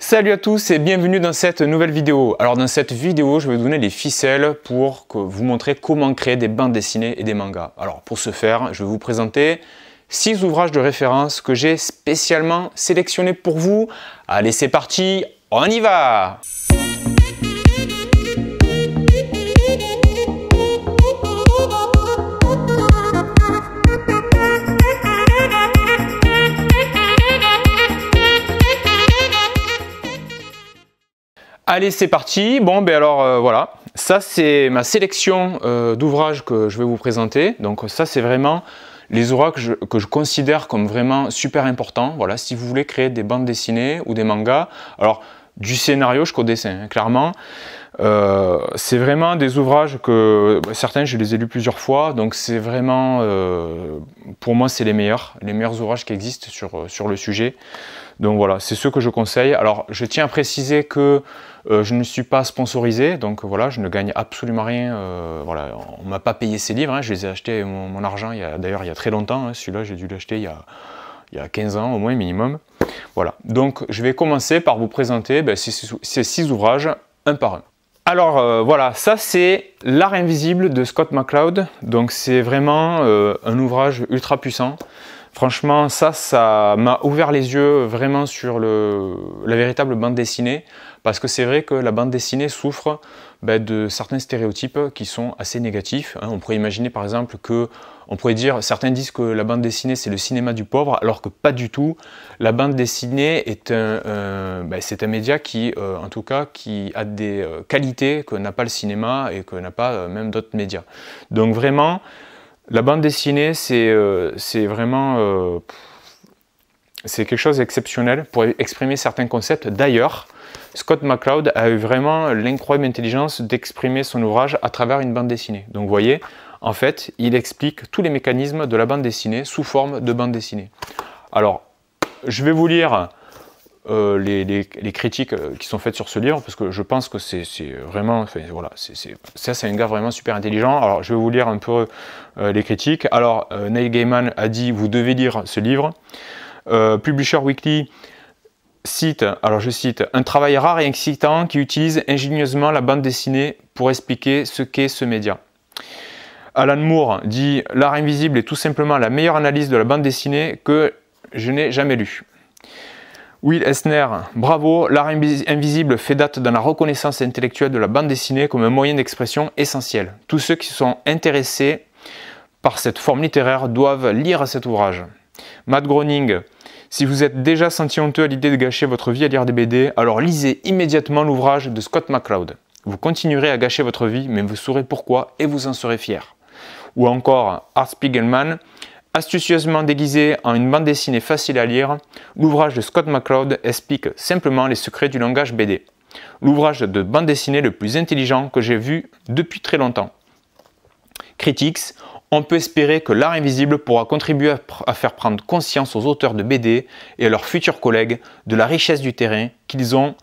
Salut à tous et bienvenue dans cette nouvelle vidéo. Alors dans cette vidéo, je vais vous donner les ficelles pour vous montrer comment créer des bandes dessinées et des mangas. Alors pour ce faire, je vais vous présenter 6 ouvrages de référence que j'ai spécialement sélectionnés pour vous. Allez, c'est parti, on y va! Allez, c'est parti. Bon, ben alors voilà, ça c'est ma sélection d'ouvrages que je vais vous présenter. Donc ça c'est vraiment les ouvrages que je considère comme vraiment super importants. Voilà, si vous voulez créer des bandes dessinées ou des mangas, alors du scénario jusqu'au dessin, hein, clairement. C'est vraiment des ouvrages que certains je les ai lus plusieurs fois, donc c'est vraiment pour moi c'est les meilleurs ouvrages qui existent sur le sujet. Donc voilà, c'est ceux que je conseille. Alors je tiens à préciser que je ne suis pas sponsorisé, donc voilà, je ne gagne absolument rien. Voilà, on ne m'a pas payé ces livres, hein, je les ai achetés mon argent d'ailleurs il y a très longtemps, hein, celui-là j'ai dû l'acheter il y a 15 ans au moins minimum. Voilà, donc je vais commencer par vous présenter ces 6 ouvrages un par un. Alors voilà, ça c'est L'Art invisible de Scott McCloud, donc c'est vraiment un ouvrage ultra puissant. Franchement, ça m'a ouvert les yeux vraiment sur la véritable bande dessinée, parce que c'est vrai que la bande dessinée souffre de certains stéréotypes qui sont assez négatifs. Hein. On pourrait imaginer par exemple certains disent que la bande dessinée c'est le cinéma du pauvre, alors que pas du tout. La bande dessinée est c'est un média qui, en tout cas, qui a des qualités que n'a pas le cinéma et que n'a pas même d'autres médias. Donc vraiment, la bande dessinée, c'est vraiment c'est quelque chose d'exceptionnel pour exprimer certains concepts. D'ailleurs, Scott McCloud a eu vraiment l'incroyable intelligence d'exprimer son ouvrage à travers une bande dessinée. Donc vous voyez, en fait, il explique tous les mécanismes de la bande dessinée sous forme de bande dessinée. Alors, je vais vous lire les critiques qui sont faites sur ce livre, parce que je pense que c'est vraiment, enfin, voilà, c'est un gars vraiment super intelligent. Alors je vais vous lire un peu les critiques. Alors Neil Gaiman a dit: vous devez lire ce livre. Publisher Weekly cite, alors je cite: un travail rare et excitant qui utilise ingénieusement la bande dessinée pour expliquer ce qu'est ce média. Alan Moore dit: L'Art invisible est tout simplement la meilleure analyse de la bande dessinée que je n'ai jamais lue. Will Eisner: bravo, l'art invisible fait date dans la reconnaissance intellectuelle de la bande dessinée comme un moyen d'expression essentiel. Tous ceux qui sont intéressés par cette forme littéraire doivent lire cet ouvrage. Matt Groening: si vous êtes déjà senti honteux à l'idée de gâcher votre vie à lire des BD, alors lisez immédiatement l'ouvrage de Scott McCloud. Vous continuerez à gâcher votre vie, mais vous saurez pourquoi et vous en serez fier. Ou encore Art Spiegelman: astucieusement déguisé en une bande dessinée facile à lire, l'ouvrage de Scott McCloud explique simplement les secrets du langage BD. L'ouvrage de bande dessinée le plus intelligent que j'ai vu depuis très longtemps. Critics: on peut espérer que l'art invisible pourra contribuer à faire prendre conscience aux auteurs de BD et à leurs futurs collègues de la richesse du terrain qu'ils ont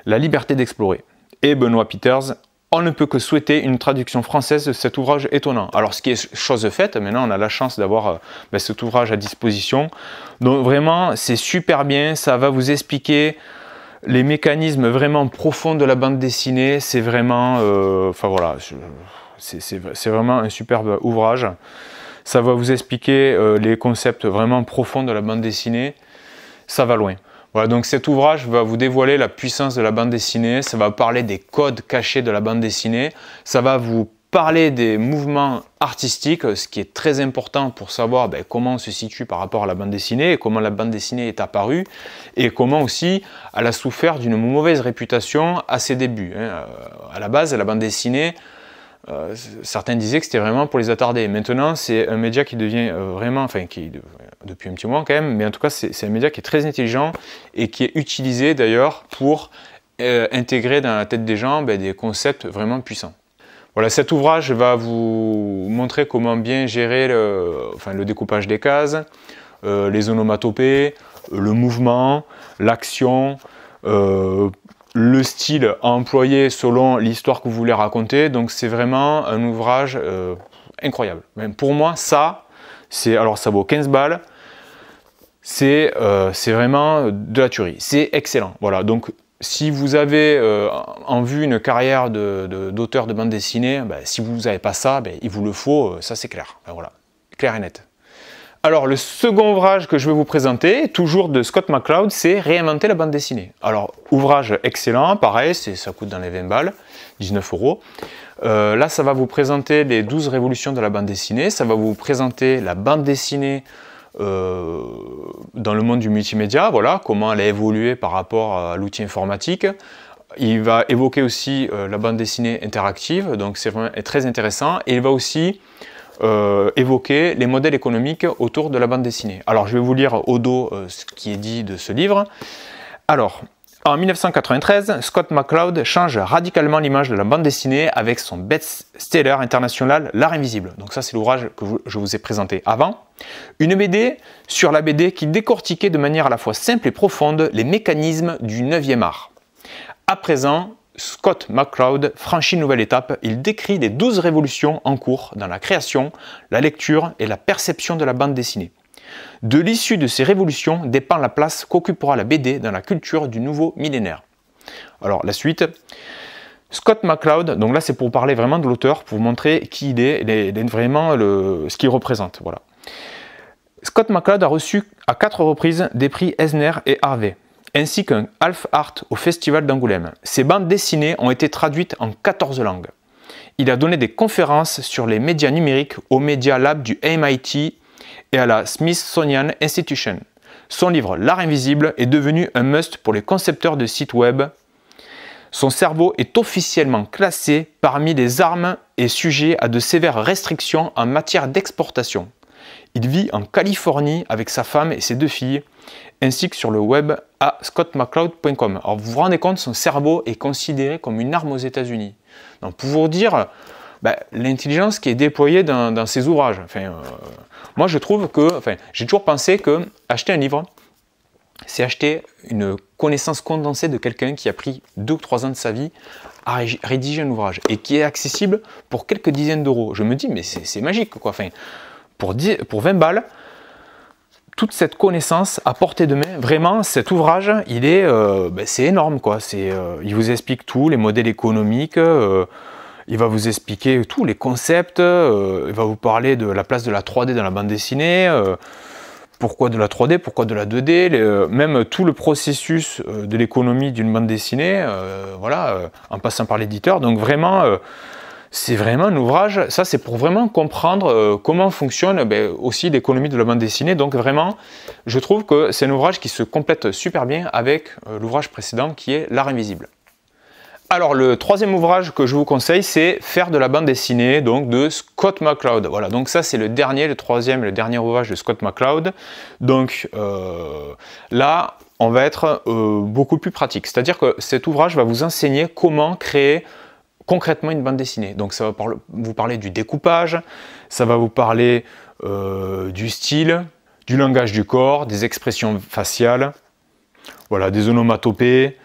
la liberté d'explorer. Et Benoît Peters: on ne peut que souhaiter une traduction française de cet ouvrage étonnant. Alors ce qui est chose faite, maintenant on a la chance d'avoir cet ouvrage à disposition. Donc vraiment c'est super bien, ça va vous expliquer les mécanismes vraiment profonds de la bande dessinée. C'est vraiment, enfin voilà, c'est vraiment un superbe ouvrage. Ça va vous expliquer les concepts vraiment profonds de la bande dessinée. Ça va loin. Voilà, donc cet ouvrage va vous dévoiler la puissance de la bande dessinée, ça va parler des codes cachés de la bande dessinée, ça va vous parler des mouvements artistiques, ce qui est très important pour savoir comment on se situe par rapport à la bande dessinée, et comment la bande dessinée est apparue, et comment aussi elle a souffert d'une mauvaise réputation à ses débuts. Hein. À la base, la bande dessinée, certains disaient que c'était vraiment pour les attardés. Maintenant, c'est un média qui devient vraiment, enfin, depuis un petit moment quand même, mais en tout cas, c'est un média qui est très intelligent et qui est utilisé d'ailleurs pour intégrer dans la tête des gens des concepts vraiment puissants. Voilà, cet ouvrage va vous montrer comment bien gérer le découpage des cases, les onomatopées, le mouvement, l'action, le style à employer selon l'histoire que vous voulez raconter. Donc c'est vraiment un ouvrage incroyable. Même pour moi, alors ça vaut 15 balles. c'est vraiment de la tuerie. C'est excellent. Voilà, donc si vous avez en vue une carrière d'auteur de bande dessinée, ben, si vous n'avez pas ça, ben, il vous le faut, ça c'est clair. Ben, voilà, clair et net. Alors le second ouvrage que je vais vous présenter, toujours de Scott McCloud, c'est Réinventer la bande dessinée. Alors ouvrage excellent, pareil, ça coûte dans les 20 balles, 19 €. Là ça va vous présenter les 12 révolutions de la bande dessinée, ça va vous présenter la bande dessinée dans le monde du multimédia, voilà, comment elle a évolué par rapport à l'outil informatique. Il va évoquer aussi la bande dessinée interactive, donc c'est vraiment très intéressant, et il va aussi évoquer les modèles économiques autour de la bande dessinée. Alors je vais vous lire au dos ce qui est dit de ce livre. Alors, en 1993, Scott McCloud change radicalement l'image de la bande dessinée avec son best-seller international L'Art Invisible. Donc ça c'est l'ouvrage que je vous ai présenté avant. Une BD sur la BD qui décortiquait de manière à la fois simple et profonde les mécanismes du 9e art. À présent, Scott McCloud franchit une nouvelle étape, il décrit les 12 révolutions en cours dans la création, la lecture et la perception de la bande dessinée. De l'issue de ces révolutions dépend la place qu'occupera la BD dans la culture du nouveau millénaire. Alors la suite, Scott McCloud, donc là c'est pour parler vraiment de l'auteur, pour vous montrer qui il est vraiment ce qu'il représente. Voilà. Scott McCloud a reçu à 4 reprises des prix Eisner et Harvey, ainsi qu'un Half Art au Festival d'Angoulême. Ses bandes dessinées ont été traduites en 14 langues. Il a donné des conférences sur les médias numériques au Media Lab du MIT et à la Smithsonian Institution. Son livre L'Art Invisible est devenu un must pour les concepteurs de sites web. Son cerveau est officiellement classé parmi les armes et sujet à de sévères restrictions en matière d'exportation. Il vit en Californie avec sa femme et ses 2 filles, ainsi que sur le web à scottmccloud.com. Alors vous vous rendez compte, son cerveau est considéré comme une arme aux États-Unis. Donc pour vous dire l'intelligence qui est déployée dans ces ouvrages. Moi je trouve que, j'ai toujours pensé que acheter un livre, c'est acheter une connaissance condensée de quelqu'un qui a pris 2 ou 3 ans de sa vie à rédiger un ouvrage et qui est accessible pour quelques dizaines d'euros. Je me dis mais c'est magique quoi. Pour 20 balles, toute cette connaissance à portée de main, vraiment cet ouvrage, il est, c'est énorme quoi. Il vous explique tout, les modèles économiques, il va vous expliquer tous les concepts, il va vous parler de la place de la 3D dans la bande dessinée, pourquoi de la 3D, pourquoi de la 2D, même tout le processus de l'économie d'une bande dessinée, en passant par l'éditeur. Donc vraiment, c'est vraiment un ouvrage, ça c'est pour vraiment comprendre comment fonctionne aussi l'économie de la bande dessinée. Donc vraiment, je trouve que c'est un ouvrage qui se complète super bien avec l'ouvrage précédent qui est L'Art Invisible. Alors le troisième ouvrage que je vous conseille, c'est Faire de la bande dessinée, donc de Scott McCloud. Voilà, donc ça c'est le dernier ouvrage de Scott McCloud. Donc là, on va être beaucoup plus pratique. C'est-à-dire que cet ouvrage va vous enseigner comment créer concrètement une bande dessinée. Donc ça va vous parler du découpage, ça va vous parler du style, du langage du corps, des expressions faciales, voilà, des onomatopées.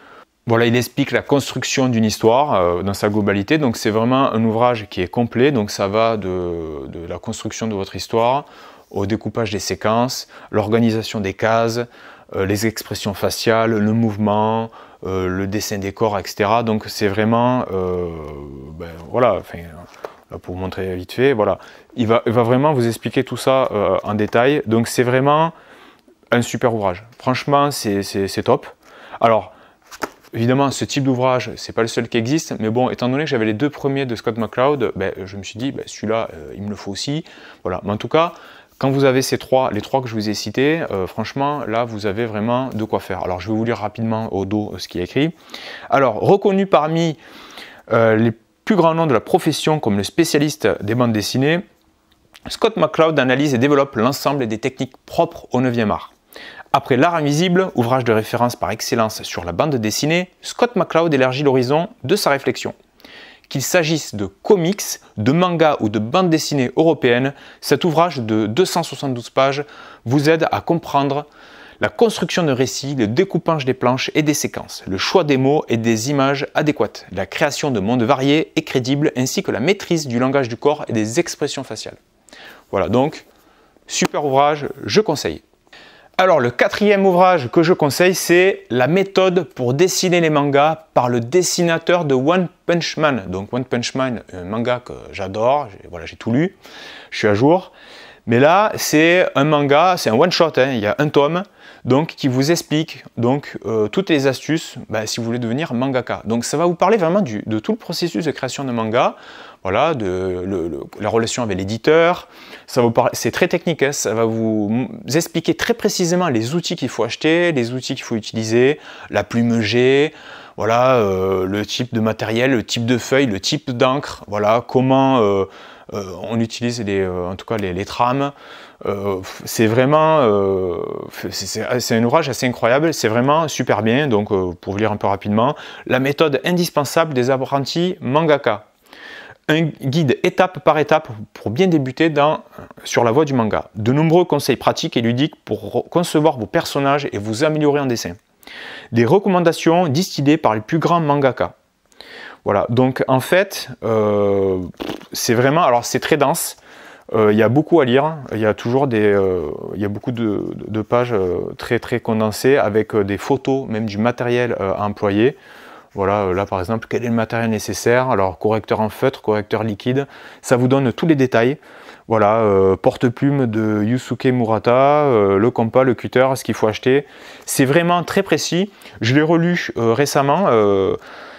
Voilà, il explique la construction d'une histoire dans sa globalité. Donc c'est vraiment un ouvrage qui est complet. Donc ça va de la construction de votre histoire au découpage des séquences, l'organisation des cases, les expressions faciales, le mouvement, le dessin des corps, etc. Donc c'est vraiment, là, pour vous montrer vite fait, voilà, il va vraiment vous expliquer tout ça en détail. Donc c'est vraiment un super ouvrage. Franchement, c'est top. Alors, évidemment, ce type d'ouvrage, c'est pas le seul qui existe, mais bon, étant donné que j'avais les 2 premiers de Scott McCloud, je me suis dit, celui-là, il me le faut aussi. Voilà. Mais en tout cas, quand vous avez les trois que je vous ai cités, franchement, là, vous avez vraiment de quoi faire. Alors, je vais vous lire rapidement au dos ce qui est écrit. Alors, reconnu parmi les plus grands noms de la profession comme le spécialiste des bandes dessinées, Scott McCloud analyse et développe l'ensemble des techniques propres au 9e art. Après L'Art Invisible, ouvrage de référence par excellence sur la bande dessinée, Scott McCloud élargit l'horizon de sa réflexion. Qu'il s'agisse de comics, de mangas ou de bande dessinée européenne, cet ouvrage de 272 pages vous aide à comprendre la construction de récits, le découpage des planches et des séquences, le choix des mots et des images adéquates, la création de mondes variés et crédibles, ainsi que la maîtrise du langage du corps et des expressions faciales. Voilà, donc, super ouvrage, je conseille. Alors le quatrième ouvrage que je conseille, c'est La méthode pour dessiner les mangas par le dessinateur de One Punch Man. Donc One Punch Man, un manga que j'adore, voilà, j'ai tout lu, je suis à jour. Mais là, c'est un manga, c'est un one-shot, hein, il y a un tome, donc qui vous explique donc, toutes les astuces si vous voulez devenir mangaka. Donc ça va vous parler vraiment de tout le processus de création de manga, voilà, la relation avec l'éditeur. C'est très technique, hein, ça va vous expliquer très précisément les outils qu'il faut acheter, les outils qu'il faut utiliser, la plume G, voilà, le type de matériel, le type de feuille, le type d'encre, voilà, comment on utilise en tout cas les trames. C'est vraiment c'est un ouvrage assez incroyable, c'est vraiment super bien. Donc pour vous lire un peu rapidement, la méthode indispensable des apprentis mangaka. Un guide étape par étape pour bien débuter sur la voie du manga. De nombreux conseils pratiques et ludiques pour concevoir vos personnages et vous améliorer en dessin. Des recommandations distillées par les plus grands mangaka. Voilà, donc en fait, c'est vraiment, alors c'est très dense, il y a beaucoup à lire, il y a toujours il y a beaucoup de pages très très condensées avec des photos, même du matériel à employer. Voilà, là par exemple, quel est le matériel nécessaire? Alors correcteur en feutre, correcteur liquide, ça vous donne tous les détails. Voilà, porte-plume de Yusuke Murata, le compas, le cutter, ce qu'il faut acheter. C'est vraiment très précis. Je l'ai relu récemment.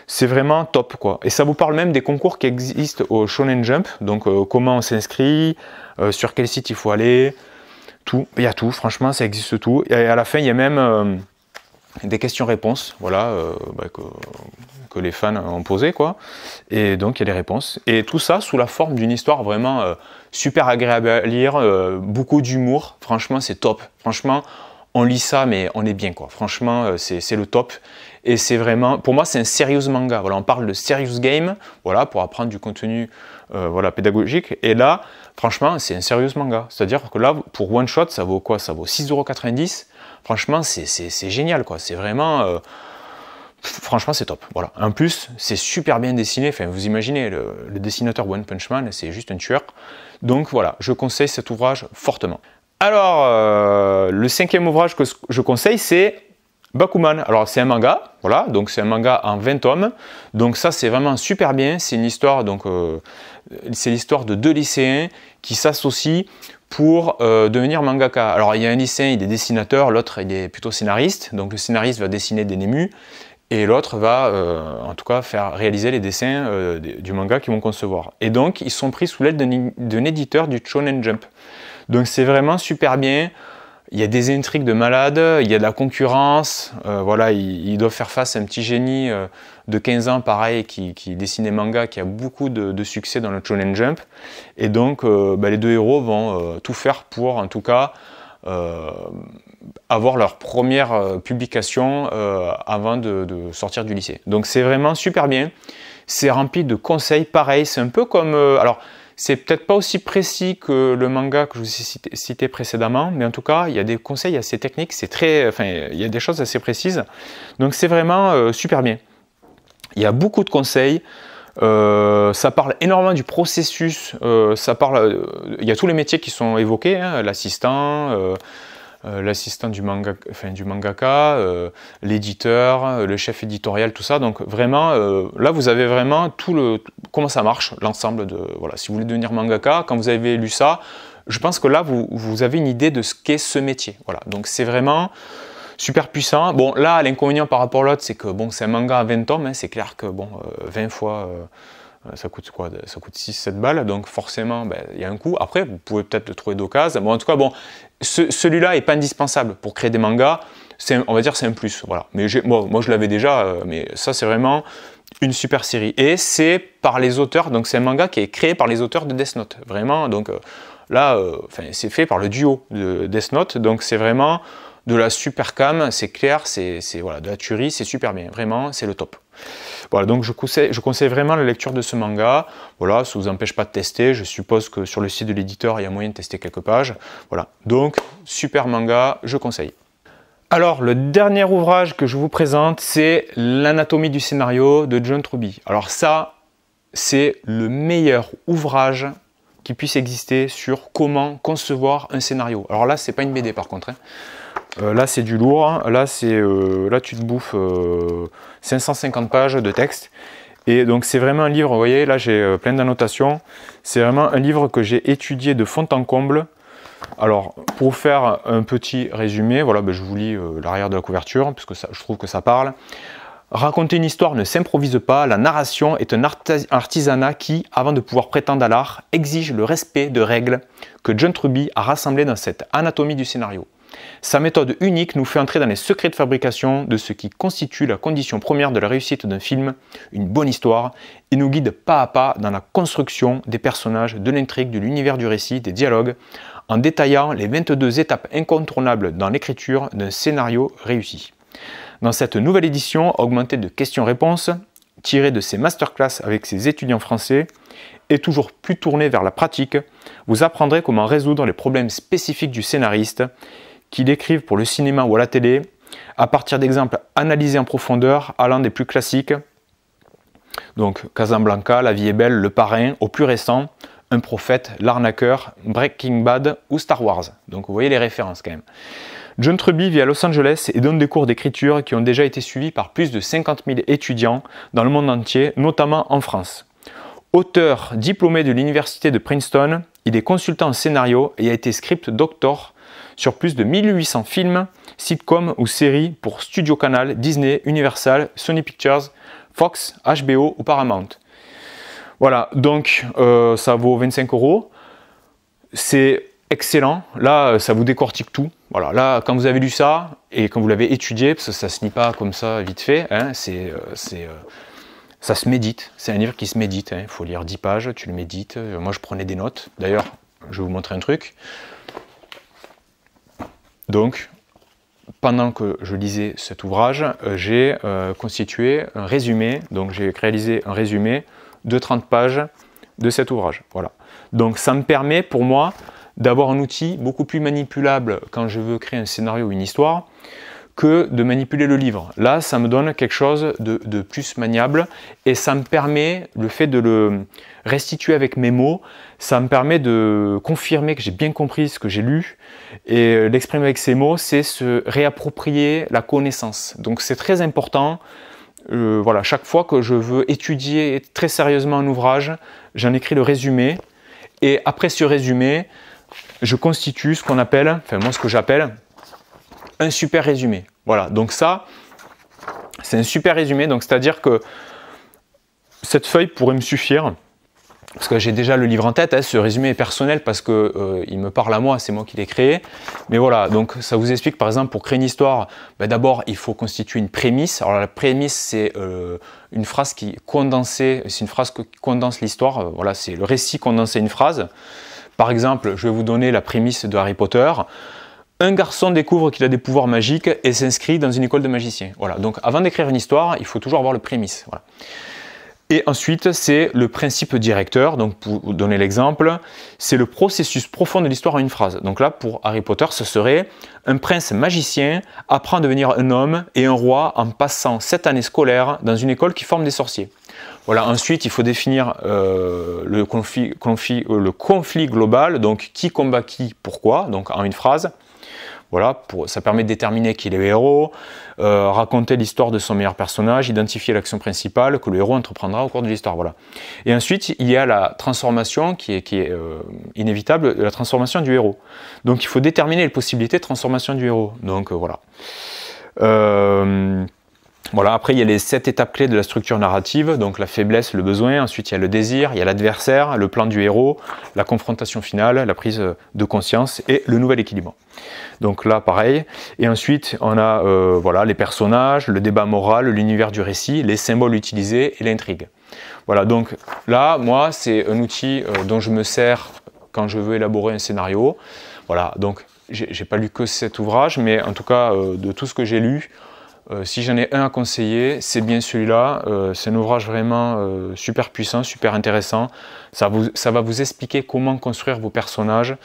C'est vraiment top, quoi. Et ça vous parle même des concours qui existent au Shonen Jump. Donc comment on s'inscrit, sur quel site il faut aller, tout. Il y a tout, franchement, ça existe tout. Et à la fin, il y a même des questions-réponses, voilà, que les fans ont posées, quoi. Et donc il y a les réponses. Et tout ça sous la forme d'une histoire vraiment super agréable à lire, beaucoup d'humour. Franchement, c'est top. Franchement, on lit ça, mais on est bien, quoi. Franchement, c'est le top. Et c'est vraiment, pour moi, c'est un serious manga. Voilà, on parle de serious game, voilà, pour apprendre du contenu voilà, pédagogique. Et là, franchement, c'est un serious manga. C'est-à-dire que là, pour one shot, ça vaut quoi? Ça vaut 6,90 €. Franchement, c'est génial, quoi. C'est vraiment, franchement, c'est top. Voilà. En plus, c'est super bien dessiné. Enfin, vous imaginez, le dessinateur One Punch Man, c'est juste un tueur. Donc voilà, je conseille cet ouvrage fortement. Alors, le cinquième ouvrage que je conseille, c'est Bakuman. Alors c'est un manga, voilà, donc c'est un manga en 20 tomes, donc ça c'est vraiment super bien, c'est une histoire, donc c'est l'histoire de deux lycéens qui s'associent pour devenir mangaka. Alors il y a un lycéen, il est dessinateur, l'autre il est plutôt scénariste, donc le scénariste va dessiner des némus, et l'autre va en tout cas faire réaliser les dessins du manga qu'ils vont concevoir. Et donc ils sont pris sous l'aile d'un éditeur du Shonen Jump. Donc c'est vraiment super bien. Il y a des intrigues de malades, il y a de la concurrence, voilà, ils doivent faire face à un petit génie de 15 ans, pareil, qui dessinait manga, qui a beaucoup de succès dans le Shonen Jump. Et donc, les deux héros vont tout faire pour, en tout cas, avoir leur première publication avant de sortir du lycée. Donc c'est vraiment super bien, c'est rempli de conseils, pareil, c'est un peu comme... alors, c'est peut-être pas aussi précis que le manga que je vous ai cité précédemment, mais en tout cas, il y a des conseils assez techniques, il y a des choses assez précises. Donc c'est vraiment super bien. Il y a beaucoup de conseils, ça parle énormément du processus, il y a tous les métiers qui sont évoqués, hein, l'assistant du mangaka, l'éditeur, le chef éditorial, tout ça. Donc vraiment, là vous avez vraiment comment ça marche, l'ensemble de... Voilà, si vous voulez devenir mangaka, quand vous avez lu ça, je pense que là vous avez une idée de ce qu'est ce métier. Voilà, donc c'est vraiment super puissant. Bon, là, l'inconvénient par rapport à l'autre, c'est que bon, c'est un manga à 20 tomes, hein, c'est clair que bon, 20 fois... ça coûte quoi? Ça coûte 6-7 balles, donc forcément, il y a un coût. Après, vous pouvez peut-être le trouver d'occasion. Bon, en tout cas, bon, celui-là n'est pas indispensable pour créer des mangas. On va dire c'est un plus. Voilà. Mais moi, je l'avais déjà, mais ça, c'est vraiment une super série. Et c'est par les auteurs, donc c'est un manga qui est créé par les auteurs de Death Note. Vraiment, donc là, c'est fait par le duo de Death Note, donc c'est vraiment de la super cam, c'est clair, c'est voilà, de la tuerie, c'est super bien. Vraiment, c'est le top. Voilà, donc je conseille vraiment la lecture de ce manga. Voilà, ça ne vous empêche pas de tester. Je suppose que sur le site de l'éditeur, il y a moyen de tester quelques pages. Voilà, donc super manga, je conseille. Alors, le dernier ouvrage que je vous présente, c'est L'anatomie du scénario de John Truby. Alors ça, c'est le meilleur ouvrage qui puisse exister sur comment concevoir un scénario. Alors là, c'est pas une BD par contre, hein. Là c'est du lourd, hein. Là tu te bouffes 550 pages de texte. Et donc c'est vraiment un livre, vous voyez, là j'ai plein d'annotations. C'est vraiment un livre que j'ai étudié de fond en comble. Alors pour faire un petit résumé, voilà, je vous lis l'arrière de la couverture, puisque je trouve que ça parle. Raconter une histoire ne s'improvise pas, la narration est un artisanat qui, avant de pouvoir prétendre à l'art, exige le respect de règles que John Truby a rassemblées dans cette anatomie du scénario. Sa méthode unique nous fait entrer dans les secrets de fabrication de ce qui constitue la condition première de la réussite d'un film, une bonne histoire, et nous guide pas à pas dans la construction des personnages, de l'intrigue, de l'univers du récit, des dialogues, en détaillant les 22 étapes incontournables dans l'écriture d'un scénario réussi. Dans cette nouvelle édition, augmentée de questions-réponses, tirée de ses masterclass avec ses étudiants français, et toujours plus tournée vers la pratique, vous apprendrez comment résoudre les problèmes spécifiques du scénariste, qu'il écrive pour le cinéma ou à la télé, à partir d'exemples analysés en profondeur, allant des plus classiques, donc Casablanca, La vie est belle, Le Parrain, au plus récent, Un prophète, L'arnaqueur, Breaking Bad ou Star Wars. Donc vous voyez les références quand même. John Truby vit à Los Angeles et donne des cours d'écriture qui ont déjà été suivis par plus de 50 000 étudiants dans le monde entier, notamment en France. Auteur diplômé de l'université de Princeton, il est consultant en scénario et a été script doctor sur plus de 1800 films, sitcoms ou séries pour Studio Canal, Disney, Universal, Sony Pictures, Fox, HBO ou Paramount. Voilà, donc ça vaut 25 €. C'est excellent. Là, ça vous décortique tout. Voilà, là, quand vous avez lu ça et quand vous l'avez étudié, parce que ça se lit pas comme ça vite fait, hein, ça se médite. C'est un livre qui se médite. Il faut lire 10 pages, tu le médites. Moi, je prenais des notes. D'ailleurs, je vais vous montrer un truc. Donc, pendant que je lisais cet ouvrage, j'ai constitué un résumé. Donc, j'ai réalisé un résumé de 30 pages de cet ouvrage. Voilà. Donc, ça me permet pour moi d'avoir un outil beaucoup plus manipulable quand je veux créer un scénario ou une histoire que de manipuler le livre. Là, ça me donne quelque chose de plus maniable et ça me permet, le fait de le restituer avec mes mots, ça me permet de confirmer que j'ai bien compris ce que j'ai lu et l'exprimer avec ces mots, c'est se réapproprier la connaissance. Donc c'est très important. Voilà, chaque fois que je veux étudier très sérieusement un ouvrage, j'en écris le résumé et après ce résumé, je constitue ce qu'on appelle, enfin moi ce que j'appelle un super résumé. Voilà, donc ça, c'est un super résumé, donc c'est-à-dire que cette feuille pourrait me suffire, parce que j'ai déjà le livre en tête, hein, ce résumé est personnel parce que il me parle à moi, c'est moi qui l'ai créé, mais voilà, donc ça vous explique par exemple pour créer une histoire, d'abord il faut constituer une prémisse. Alors la prémisse c'est une phrase qui est condensée, c'est une phrase qui condense l'histoire, voilà, c'est le récit condensé une phrase. Par exemple, je vais vous donner la prémisse de Harry Potter. Un garçon découvre qu'il a des pouvoirs magiques et s'inscrit dans une école de magiciens. Voilà, donc avant d'écrire une histoire, il faut toujours avoir le prémisse. Voilà. Et ensuite, c'est le principe directeur. Donc pour vous donner l'exemple, c'est le processus profond de l'histoire en une phrase. Donc là, pour Harry Potter, ce serait un prince magicien apprend à devenir un homme et un roi en passant 7 années scolaires dans une école qui forme des sorciers. Voilà, ensuite, il faut définir le conflit global, donc qui combat qui, pourquoi, donc en une phrase. Voilà, ça permet de déterminer qui est le héros, raconter l'histoire de son meilleur personnage, identifier l'action principale que le héros entreprendra au cours de l'histoire. Voilà. Et ensuite, il y a la transformation qui est inévitable, la transformation du héros. Donc, il faut déterminer les possibilités de transformation du héros. Donc, voilà. Voilà, après il y a les 7 étapes clés de la structure narrative, donc la faiblesse, le besoin, ensuite il y a le désir, il y a l'adversaire, le plan du héros, la confrontation finale, la prise de conscience et le nouvel équilibre. Donc là pareil, et ensuite on a voilà, les personnages, le débat moral, l'univers du récit, les symboles utilisés et l'intrigue. Voilà, donc là moi c'est un outil dont je me sers quand je veux élaborer un scénario. Voilà, donc j'ai pas lu que cet ouvrage, mais en tout cas de tout ce que j'ai lu, si j'en ai un à conseiller, c'est bien celui-là. C'est un ouvrage vraiment super puissant, super intéressant. Ça va vous expliquer comment construire vos personnages.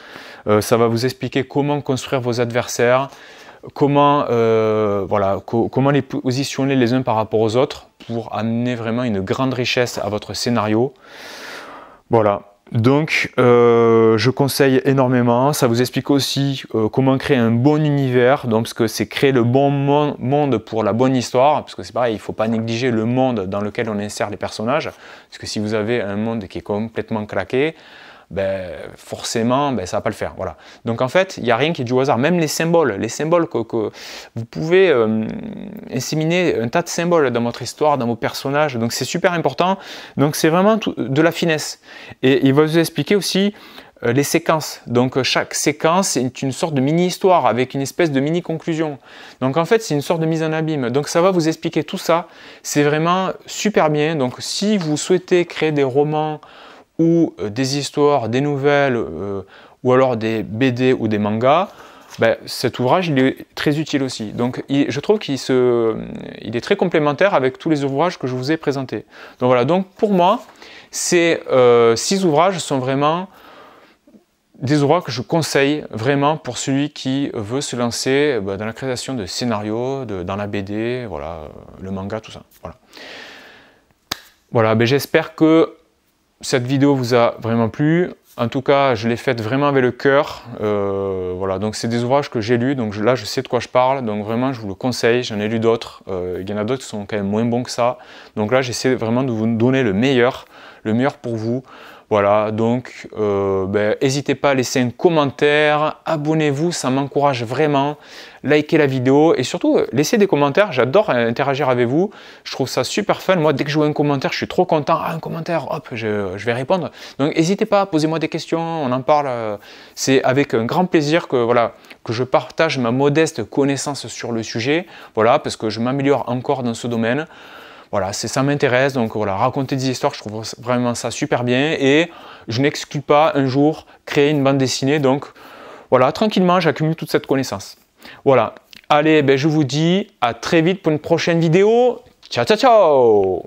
Ça va vous expliquer comment construire vos adversaires. Comment, comment les positionner les uns par rapport aux autres pour amener vraiment une grande richesse à votre scénario. Voilà. Donc, je conseille énormément. Ça vous explique aussi comment créer un bon univers. Donc, parce que c'est créer le bon monde pour la bonne histoire. Parce que c'est pareil, il ne faut pas négliger le monde dans lequel on insère les personnages. Parce que si vous avez un monde qui est complètement claqué, ben, forcément, ben, ça ne va pas le faire. Voilà. Donc en fait, il n'y a rien qui est dû au hasard. Même les symboles que vous pouvez inséminer un tas de symboles dans votre histoire, dans vos personnages. Donc c'est super important. Donc c'est vraiment de la finesse. Et il va vous expliquer aussi les séquences. Donc chaque séquence est une sorte de mini-histoire avec une espèce de mini-conclusion. Donc en fait, c'est une sorte de mise en abîme. Donc ça va vous expliquer tout ça. C'est vraiment super bien. Donc si vous souhaitez créer des romans ou des histoires, des nouvelles, ou alors des BD ou des mangas, ben, cet ouvrage il est très utile aussi. Donc je trouve qu'il est très complémentaire avec tous les ouvrages que je vous ai présentés. Donc voilà, donc pour moi, ces 6 ouvrages sont vraiment des ouvrages que je conseille vraiment pour celui qui veut se lancer dans la création de scénarios, dans la BD, voilà, le manga, tout ça. Voilà, voilà, ben, j'espère que cette vidéo vous a vraiment plu. En tout cas, je l'ai faite vraiment avec le cœur. Voilà, donc c'est des ouvrages que j'ai lus, donc là je sais de quoi je parle, donc vraiment je vous le conseille. J'en ai lu d'autres, il y en a d'autres qui sont quand même moins bons que ça. Donc là j'essaie vraiment de vous donner le meilleur pour vous. Voilà, donc n'hésitez pas à laisser un commentaire, abonnez-vous, ça m'encourage vraiment. Likez la vidéo et surtout laissez des commentaires, j'adore interagir avec vous, je trouve ça super fun. Moi dès que je vois un commentaire je suis trop content, un commentaire, hop, je vais répondre. Donc n'hésitez pas, posez-moi des questions, on en parle, c'est avec un grand plaisir que, voilà, que je partage ma modeste connaissance sur le sujet, voilà, parce que je m'améliore encore dans ce domaine. Voilà, ça m'intéresse, donc voilà, raconter des histoires, je trouve vraiment ça super bien et je n'exclus pas un jour créer une bande dessinée, donc voilà, tranquillement j'accumule toute cette connaissance. Voilà, allez, ben, je vous dis à très vite pour une prochaine vidéo. Ciao, ciao, ciao!